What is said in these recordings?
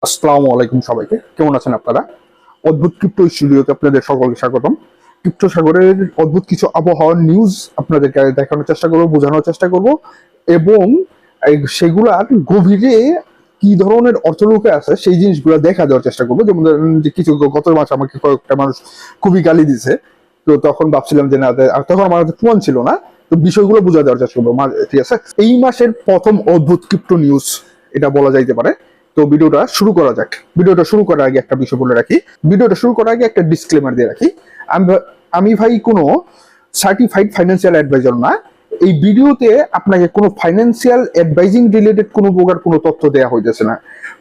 আসসালামু আলাইকুম সবাইকে, কেমন আছেন আপনারা? অদ্ভুত ক্রিপ্টো স্টুডিওতে আপনাদের সকলকে স্বাগতম। ক্রিপ্টো সাগরের অদ্ভুত কিছু আবহাওয়ার নিউজ আপনাদেরকে দেখানোর চেষ্টা করব, বোঝানোর চেষ্টা করব এবং সেগুলার গভীরে কি ধরনের অর্থ লুকে আছে সেই জিনিসগুলো দেখা দেওয়ার চেষ্টা করবো। যেমন ধরেন যে কিছু গত মাসে আমাকে কয়েকটা মানুষ খুবই গালি দিছে, তো তখন ভাবছিলাম যে না, আর তখন আমার হাতে প্রমাণ ছিল না, তো বিষয়গুলো বোঝা দেওয়ার চেষ্টা করবো। ঠিক আছে, এই মাসের প্রথম অদ্ভুত ক্রিপ্টো নিউজ এটা বলা যাইতে পারে। তো ভিডিওটা শুরু করা যাক। ভিডিওটা শুরু করার আগে একটা বিষয় বলে রাখি, ভিডিওটা শুরু করার আগে একটা ডিসক্লেমার দিয়ে রাখি। আমি ভাই কোনো সার্টিফাইড ফাইন্যান্সিয়াল অ্যাডভাইজার না। এই ভিডিওতে আপনাকে কোনো ফাইন্যান্সিয়াল অ্যাডভাইজিং রিলেটেড কোনো প্রকার কোনো তথ্য দেওয়া হইতেছে না।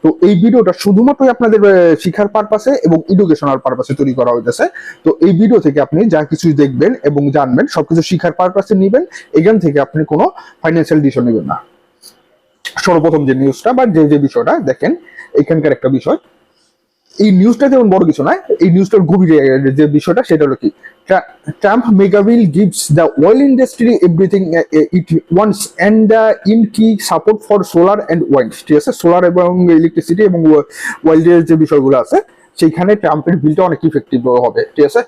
তো এই ভিডিওটা শুধুমাত্র আপনাদের শিক্ষার পারপাসে এবং এডুকেশনাল পারপাসে তৈরি করা হইতেছে। তো এই ভিডিও থেকে আপনি যা কিছু দেখবেন এবং জানবেন সবকিছু শিক্ষার পারপাসে নেবেন, এখান থেকে আপনি কোনো ফাইন্যান্সিয়াল ডিসিশন নেবেন না। সর্বপ্রথম যে নিউজটা বা যে বিষয়টা দেখেন, এখানকার একটা বিষয়, এই নিউজটা যেমন বড় কিছু নয়, এই নিউজটার গভীরে যে বিষয়টা সেটা হলো কি, Trump mega bill gives the oil industry everything it wants and the in key support for solar and wind. ঠিক আছে, সোলার এবং ইলেকট্রিসিটি এবং ওয়াইল্ডের যে বিষয়গুলো আছে সেইখানে ট্রাম্পের বিলটা অনেক ইফেক্টিভ হবে। ঠিক আছে,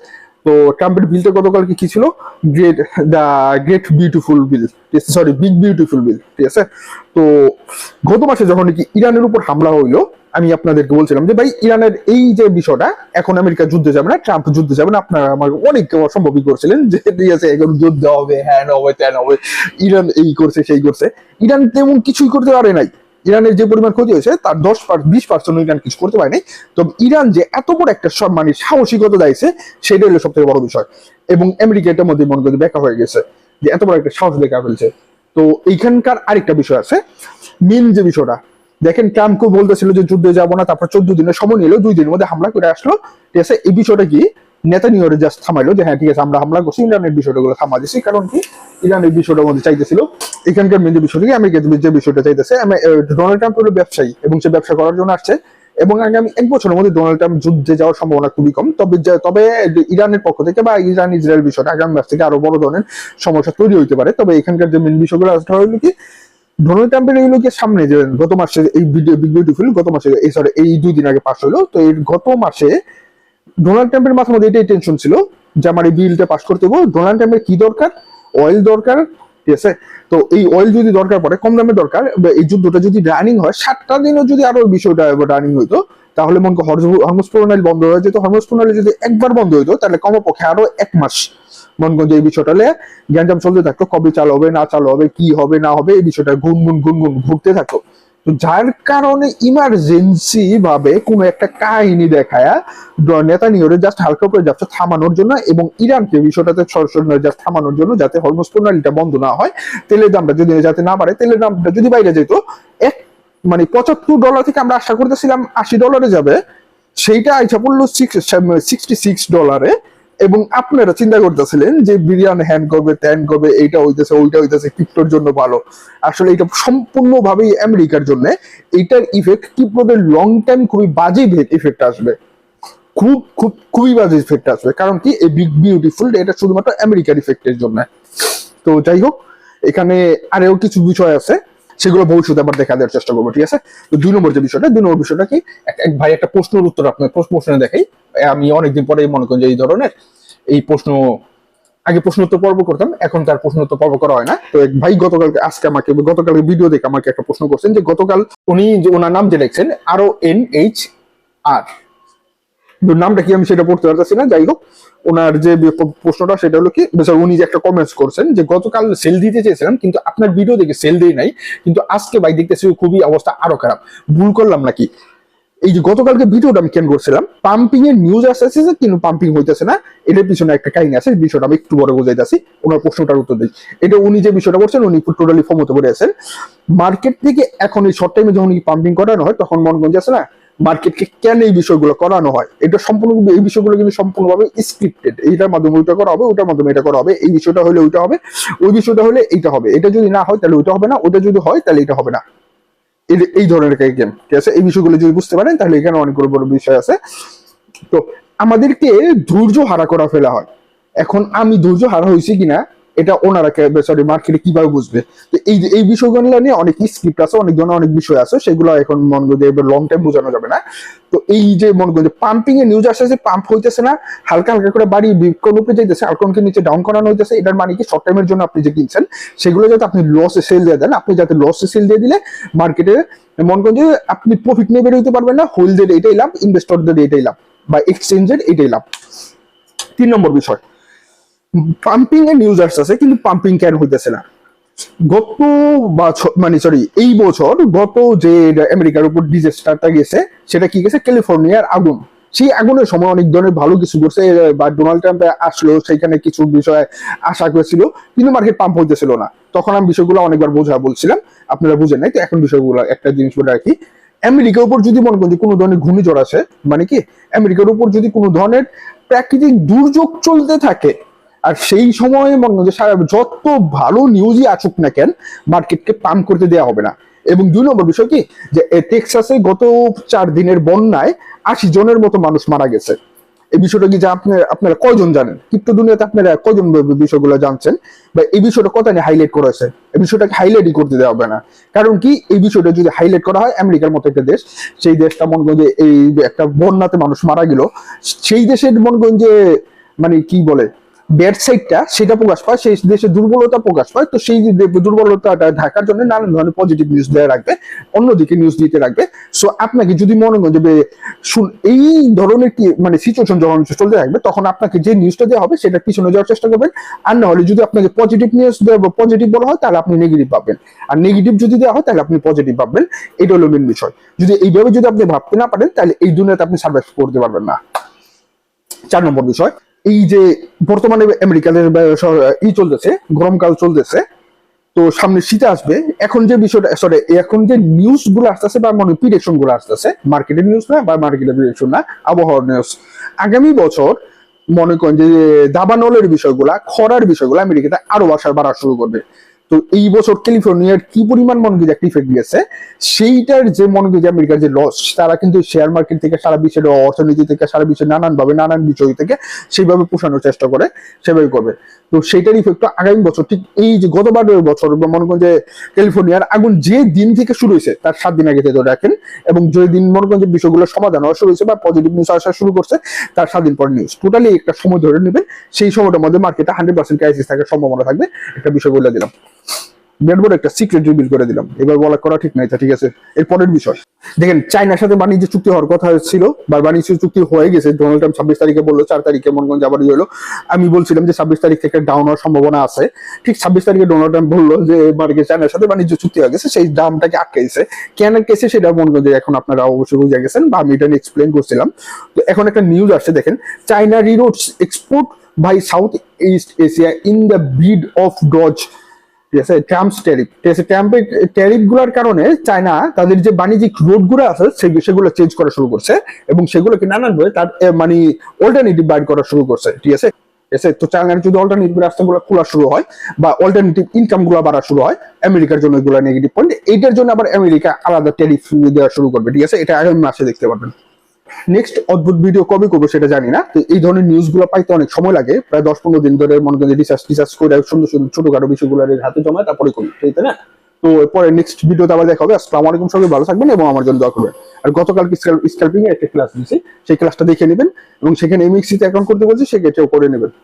তো ট্রাম্পের বিলটা গতকাল কি ছিল, great the great beautiful bill, sorry big beautiful bill. ঠিক আছে, তো গত মাসে যখন কি ইরানের উপর হামলা হইলো, আমি আপনাদেরকে বলছিলাম যে ভাই ইরানের এই যে বিষয়টা, এখন আমেরিকা যুদ্ধে যাবে না, ট্রাম্প যুদ্ধে যাবে না। আপনারা আমাকে অনেক অসম্ভবই করছিলেন যে ঠিক আছে এখন যুদ্ধ হবে, হ্যাঁ হবে ত্যান হবে, ইরান এই করছে সেই করছে। ইরান তেমন কিছুই করতে পারে নাই। ইরানের যে পরিমাণ ক্ষতি হয়েছে তার 10-20% ইরান কিছু করতে পারেনি। তো ইরান যে এত বড় একটা মানে সাহসিকতা দিয়েছে সেটা হলো সব থেকে বড় বিষয়। এবং আমেরিকা এটার মধ্যে মনে করি ব্যাখ্যা হয়ে গেছে যে এত বড় একটা সাহস দেখা ফেলছে। তো এইখানকার আরেকটা বিষয় আছে, মেন যে বিষয়টা দেখেন, ট্রাম্পকে বলতেছিল যে যুদ্ধে যাবো না, তারপর 14 দিনের সময় নিল, 2 দিনের মধ্যে হামলা করে আসলো। ঠিক আছে, এই বিষয়টা কি নেতানিয়াহু জাস্ট থামাইলো যে হ্যাঁ ঠিক আছে আমরা হামলা করছি, ইরানের বিষয়টাগুলো থামা দিছি। কারণ কি ইরানের বিষয়টার মধ্যে চাইতেছিল, এখানকার মেন যে বিষয়টা কি আমেরিকা যে বিষয়টা চাইতেছে, ডোনাল্ড ট্রাম্প হলো ব্যবসায়ী এবং সে ব্যবসা করার জন্য আসছে। এবং আগামী 1 বছরের মধ্যে ডোনাল্ড ট্রাম্প যুদ্ধে যাওয়ার সম্ভাবনা খুবই কম। তবে ইরানের পক্ষ থেকে বা ইরান ইসরায়েল বিষয়টা আগামী মাস থেকে আরো বড় ধরনের সমস্যা তৈরি হইতে পারে। তবে এখানকার যে মেন বিষয়গুলো হলো কি, ডোনাল্ড ট্রাম্পের এই লোকের সামনে যে গত মাসে এই ভিডিও বিগ বিউটিফুল গত মাসে এই 2 দিন আগে পাস হলো, তো এই গত মাসে ডোনাল্ড ট্রাম্পের মাথার মধ্যে এটাই টেনশন ছিল যে আমার এই বিলটা পাস করতে হবে। ডোনাল্ড ট্রাম্পের কি দরকার, অয়েল দরকার। ঠিক আছে, তো এই অয়েল যদি দরকার পড়ে, কম দামে দরকার, এই যুদ্ধটা যদি রানিং হয় 7টা দিনও যদি আরো বিষয়টা রানিং হইতো, তাহলে মনে করি হরমুজ প্রণালী বন্ধ হয়ে যেত। হরমুজ প্রণালী যদি একবার বন্ধ হইতো তাহলে কমপক্ষে আরো 1 মাস মনে করেন যে এই বিষয়টা গ্যাঞ্জাম চলতে থাকতো, কবে চালু হবে না চালু হবে কি হবে না হবে এই বিষয়টা গুনগুন গুনগুন ঘুরতে থাকতো। তো যার কারণে ইমার্জেন্সি ভাবে কোনো একটা কাহিনী দেখায়া নেতানিয়াহুরে জাস্ট হালকা করে যাচ্ছে থামানোর জন্য এবং ইরানকে বিষয়টাতে সরাসরি জাস্ট থামানোর জন্য, যাতে হরমুজ প্রণালীটা বন্ধ না হয়, তেলের দামটা যদি যাতে না বাড়ে, তেলের দামটা যদি বাইরে যেত এক মানে $75 থেকে আমরা আশা করতেছিলাম $80 যাবে, সেইটা আইসা পড়লো $66। এবং আপনারা চিন্তা করতেছিলেন যে বিরিয়ানি হ্যান্ড করবে ত্যান করবে, এইটা হইতেছে ওইটা হইতেছে ক্রিপ্টোর জন্য ভালো। আসলে এটা সম্পূর্ণভাবেই আমেরিকার জন্য। এইটার ইফেক্ট ক্রিপ্টোদের লং টাইম খুবই বাজে ইফেক্ট আসবে, খুবই বাজে ইফেক্ট আসবে। কারণ কি এই বিগ বিউটিফুল এটা শুধুমাত্র আমেরিকার ইফেক্টের জন্য। তো যাই হোক, এখানে আরও কিছু বিষয় আছে, সেগুলো ভবিষ্যতে আবার দেখা দেওয়ার চেষ্টা করবো। ঠিক আছে, তো 2 নম্বর যে বিষয়টা, 2 নম্বর বিষয়টা কি, এক ভাই একটা প্রশ্নের উত্তর আপনার প্রশ্নে দেখাই। আমি অনেকদিন পরে মনে করেন যে এই ধরনের এই প্রশ্ন, আগে প্রশ্ন উত্তর পর্ব করতাম, এখন তার প্রশ্ন উত্তর পর্ব করা হয় না। তো এক ভাই গতকালকে গতকালকে ভিডিও দেখে আমাকে একটা প্রশ্ন করছেন যে গতকাল উনি যে ওনার নাম যে লিখছেন RONHR, নামটা কি আমি সেটা পড়তে পারতেছি না। যাই হোক, ওনার যে প্রশ্নটা সেটা হলো কি, উনি যে একটা কমেন্টস করছেন যে গতকাল সেল দিতে চেয়েছিলাম কিন্তু আপনার ভিডিও দেখে সেল দেই নাই, কিন্তু আজকে ভাই দেখতেছি খুবই অবস্থা আরো খারাপ, ভুল করলাম নাকি? এই যে গতকালকে ভিডিওটা আমি কেন করছিলাম, পাম্পিং এর নিউজ আসতেছে কিন্তু পাম্পিং হইতেছে না, এটার পিছনে একটা কাহিনী আছে। বিষয়টা আমি একটু বড় বোঝাইতেছি, ওনার প্রশ্নটার উত্তর দিই। এটা উনি যে বিষয়টা করছেন, উনি টোটালি ফমতে পড়ে আছেন। মার্কেট থেকে এখন এই শর্ট টাইমে যখন পাম্পিং করানো হয় তখন মনগঞ্জ আছে না, মার্কেটকে কেন এই বিষয়গুলো করানো হয়, এটা সম্পূর্ণ এই বিষয়গুলো কিন্তু সম্পূর্ণভাবে স্ক্রিপ্টেড। এইটার মাধ্যমে ওইটা করা হবে, ওইটার মাধ্যমে এটা করা হবে, এই বিষয়টা হলে ওইটা হবে, ওই বিষয়টা হলে এইটা হবে, এটা যদি না হয় তাহলে ওইটা হবে না, ওইটা যদি হয় তাহলে এটা হবে না। এই ধরনের গেম। ঠিক আছে, এই বিষয়গুলো যদি বুঝতে পারেন তাহলে এখানে অনেক বড় বড় বিষয় আছে। তো আমাদেরকে ধৈর্য হারা করা ফেলা হয়। এখন আমি ধৈর্য হারা হয়েছি কিনা এটা ওনারা সরি মার্কেটে কিভাবে বুঝবে। তো এই বিষয়গুলো নিয়ে অনেক স্ক্রিপ্ট আছে, অনেক ধরনের অনেক বিষয় আছে, সেগুলো এখন মনে করি লং টাইম বোঝানো যাবে না। তো এই যে মনে করি পাম্পিং এর নিউজ আসছে, পাম্প হইতেছে না, হালকা হালকা করে বাড়ি বিটকয়েন উপরে যাইতেছে, আলকয়েনকে নিচে ডাউন করানো হইতেছে, এটার মানে কি শর্ট টাইমের জন্য আপনি যে কিনছেন সেগুলো যাতে আপনি লসে সেল দিয়ে দেন, আপনি যাতে লসে সেল দিয়ে দিলে মার্কেটে মনে করেন যে আপনি প্রফিট নিয়ে বের হইতে পারবেন না, হোলদের এটাই লাভ, ইনভেস্টরদের এটাই লাভ, বা এক্সচেঞ্জের এটাই লাভ। 3 নম্বর বিষয়, পাম্পিং এর নিউজ আসছে কিন্তু পাম্পিং কেন হইতেছে না? গত বছর মানে সরি এই বছর গত যে আমেরিকার উপর ডিজাস্টারটা গেছে সেটা কি গেছে, ক্যালিফোর্নিয়ার আগুন। সেই আগুনের সময় অনেক ধরনের ভালো কিছু করছে, বা ডোনাল্ড ট্রাম্প আসলো, সেখানে কিছু বিষয় আশা করেছিল, কিন্তু মার্কেট পাম্প হইতেছিল না। তখন আমি বিষয়গুলো অনেকবার বলছিলাম, আপনারা বুঝেন নাই। তো এখন বিষয়গুলো একটা জিনিস বলে রাখি, আমেরিকার উপর যদি মনে করেন যে কোনো ধরনের ঘূর্ণিঝড় আসে, মানে কি আমেরিকার উপর যদি কোনো ধরনের প্রাকৃতিক দুর্যোগ চলতে থাকে, আর সেই সময়ে মনে হয় যে যত ভালো নিউজই আসুক না কেন মার্কেটকে পাম্প করতে দেওয়া হবে না। এবং 2 নম্বর বিষয় কি, যে টেক্সাসে গত 4 দিনের বন্যায় 80 জনের মতো মানুষ মারা গেছে। এই বিষয়টা কি, যে আপনারা কয়জন জানেন? ক্রিপ্টো দুনিয়াতে আপনারা কয়জন বিষয়গুলো জানছেন, বা এই বিষয়টা কথা নিয়ে হাইলাইট করা হয়েছে? এই বিষয়টাকে হাইলাইটই করতে দেওয়া হবে না। কারণ কি, এই বিষয়টা যদি হাইলাইট করা হয়, আমেরিকার মতো একটা দেশ, সেই দেশটা মনে করেন যে এই একটা বন্যাতে মানুষ মারা গেল, সেই দেশের মনে করেন যে মানে কি বলে ব্যাড সাইডটা সেটা প্রকাশ পায়, সেই দেশের দুর্বলতা প্রকাশ পায়। তো সেই দুর্বলতাটা ঢাকার জন্য নানান ধরনের পজিটিভ নিউজ দেওয়া রাখবে, অন্যদিকে নিউজ দিতে রাখবে। সো আপনাকে যদি মনে করেন যে এই ধরনের কি মানে সিচুয়েশন যখন চলতে থাকবে, তখন আপনাকে যে নিউজটা দেওয়া হবে সেটা পিছনে যাওয়ার চেষ্টা করবেন। আর না হলে যদি আপনাকে পজিটিভ নিউজ পজিটিভ বলা হয়, তাহলে আপনি নেগেটিভ পাবেন, আর নেগেটিভ যদি দেওয়া হয় তাহলে আপনি পজিটিভ পাবেন। এটা হলো মেন বিষয়। যদি এইভাবে যদি আপনি ভাবতে না পারেন, তাহলে এই দুনিয়াতে আপনি সার্ভাইভ করতে পারবেন না। 4 নম্বর বিষয়, এই যে বর্তমানে আমেরিকানের চলতেছে, গরমকাল চলতেছে, তো সামনে শীত আসবে। এখন যে বিষয়টা সরি এখন যে নিউজ গুলো আসতেছে বা মনে প্রিডিকশন গুলো আসতেছে, মার্কেটের নিউজ না বা মার্কেটের প্রিডিকশন না, আবহাওয়ার নিউজ, আগামী বছর মনে করেন যে দাবানলের বিষয়গুলা, খরার বিষয়গুলো আমেরিকাতে আরো বাড়া শুরু করবে। তো এই বছর ক্যালিফোর্নিয়ার কি পরিমাণ মনে করি একটা ইফেক্ট গেছে, সেইটার যে মনে করি আমেরিকার যে লস, তারা কিন্তু শেয়ার মার্কেট থেকে, সারা বিশ্বের অর্থনীতি থেকে, সারা বিশ্বের নানান ভাবে নানান বিষয় থেকে সেইভাবে পোষানোর চেষ্টা করে, সেভাবে করবে। তো সেইটার ইফেক্ট আগামী বছর ঠিক এই যে গতবারের বছর মনে করেন যে ক্যালিফোর্নিয়ার আগুন যে দিন থেকে শুরু হয়েছে তার 7 দিন আগে থেকে রাখেন, এবং যে দিন মনে করেন যে বিষয়গুলো সমাধান হওয়া শুরু হয়েছে বা পজিটিভ নিউজ আসা শুরু করছে, তার 7 দিন পর নিউজ, টোটালি একটা সময় ধরে নেবেন। সেই সময়টার মধ্যে মার্কেটে 100% ক্রাইসিস থাকার সম্ভাবনা থাকবে। একটা বিষয় বলে দিলাম, বড় একটা সিক্রেট রিভিল করে দিলাম, এবার বলা করা ঠিক নাই। ঠিক আছে, এর পরের বিষয় দেখেন, চায়নার সাথে বাণিজ্য চুক্তি হওয়ার কথা ছিল, বা বাণিজ্য চুক্তি হয়ে গেছে। ডোনাল্ড ট্রাম্প 26 তারিখে বললো, 4 তারিখে মনে করেন আবার হলো। আমি বলছিলাম যে 26 তারিখ থেকে ডাউন হওয়ার সম্ভাবনা আছে। ঠিক 26 তারিখে ডোনাল্ড ট্রাম্প বললো যে মার্কেট চায়নার সাথে বাণিজ্য চুক্তি হয়ে গেছে, সেই দামটাকে আটকাইছে। কেন আটকাইছে সেটা মনে করেন যে এখন আপনারা অবশ্যই বুঝে গেছেন, বা আমি এটা এক্সপ্লেন করছিলাম। তো এখন একটা নিউজ আসছে, দেখেন, China reroutes exports by South East Asia in the bid of dodge tariff গুলার কারণে চায়না তাদের যে বাণিজ্যিক রোড গুলো আছে সেগুলো চেঞ্জ করা শুরু করছে, এবং সেগুলোকে নানান ভাবে তার মানে অল্টারনেটিভ বাইর করা শুরু করছে। ঠিক আছে, তো চায়নার যদি অল্টারনেটিভ রাস্তাগুলো খোলা শুরু হয় বা অল্টারনেটিভ ইনকাম গুলো বাড়া শুরু হয়, আমেরিকার জন্য এগুলো নেগেটিভ পয়েন্ট। এইটার জন্য আবার আমেরিকা আলাদা ট্যারিফ দেওয়া শুরু করবে। ঠিক আছে, এটা আগামী মাসে দেখতে পারবেন। নেক্সট অদ্ভুত ভিডিও কবে করবো সেটা জানি না। তো এই ধরনের নিউজ গুলো পাইতে অনেক সময় লাগে, প্রায় 10-15 দিন ধরে মনে করেন রিসার্চ করে সুন্দর সুন্দর ছোটখাটো বিষয়গুলো হাতে জমায় তারপরে করি, তাই না? তো পরে নেক্সট ভিডিওতে আবার দেখা হবে। আসসালামু আলাইকুম, সবাই ভালো থাকবেন এবং আমার জন্য দোয়া করবেন। আর গতকাল স্ক্যাল্পিং এর একটা ক্লাস দিয়েছি, সেই ক্লাসটা দেখে নেবেন, এবং সেখানে এমএক্সি তে অ্যাকাউন্ট করতে বলছি, সেক্ষেত্রেও করে নেবেন।